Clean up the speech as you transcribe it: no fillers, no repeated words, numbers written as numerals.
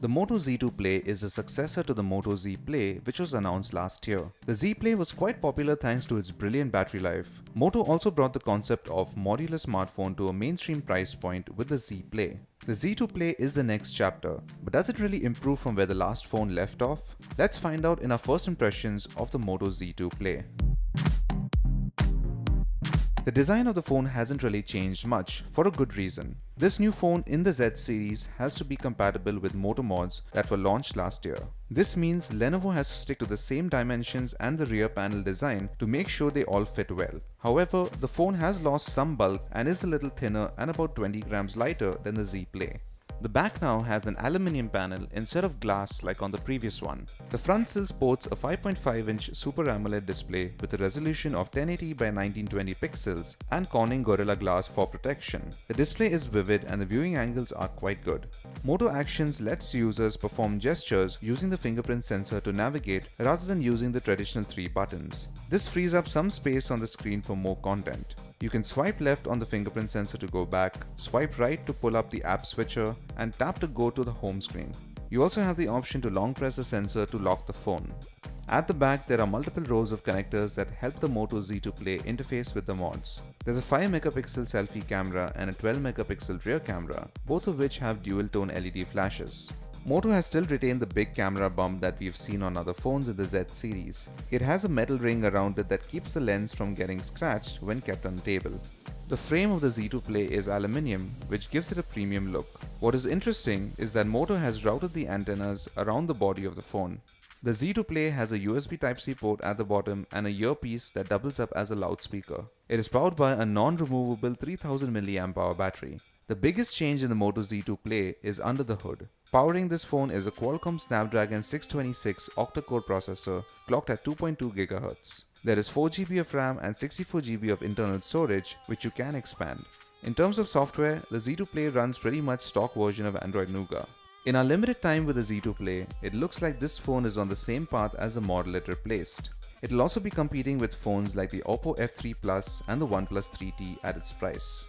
The Moto Z2 Play is a successor to the Moto Z Play, which was announced last year. The Z Play was quite popular thanks to its brilliant battery life. Moto also brought the concept of modular smartphone to a mainstream price point with the Z Play. The Z2 Play is the next chapter, but does it really improve from where the last phone left off? Let's find out in our first impressions of the Moto Z2 Play. The design of the phone hasn't really changed much, for a good reason. This new phone in the Z series has to be compatible with Moto mods that were launched last year. This means Lenovo has to stick to the same dimensions and the rear panel design to make sure they all fit well. However, the phone has lost some bulk and is a little thinner and about 20 grams lighter than the Z Play. The back now has an aluminium panel instead of glass like on the previous one. The front still sports a 5.5-inch Super AMOLED display with a resolution of 1080 by 1920 pixels and Corning Gorilla Glass for protection. The display is vivid and the viewing angles are quite good. Moto Actions lets users perform gestures using the fingerprint sensor to navigate rather than using the traditional 3 buttons. This frees up some space on the screen for more content. You can swipe left on the fingerprint sensor to go back, swipe right to pull up the app switcher, and tap to go to the home screen. You also have the option to long press the sensor to lock the phone. At the back, there are multiple rows of connectors that help the Moto Z2 Play interface with the mods. There's a 5-megapixel selfie camera and a 12-megapixel rear camera, both of which have dual-tone LED flashes. Moto has still retained the big camera bump that we've seen on other phones in the Z series. It has a metal ring around it that keeps the lens from getting scratched when kept on the table. The frame of the Z2 Play is aluminium, which gives it a premium look. What is interesting is that Moto has routed the antennas around the body of the phone. The Z2 Play has a USB Type-C port at the bottom and a earpiece that doubles up as a loudspeaker. It is powered by a non-removable 3000 mAh battery. The biggest change in the Moto Z2 Play is under the hood. Powering this phone is a Qualcomm Snapdragon 626 octa-core processor clocked at 2.2 GHz. There is 4GB of RAM and 64GB of internal storage, which you can expand. In terms of software, the Z2 Play runs pretty much stock version of Android Nougat. In our limited time with the Z2 Play, it looks like this phone is on the same path as the model it replaced. It will also be competing with phones like the Oppo F3 Plus and the OnePlus 3T at its price.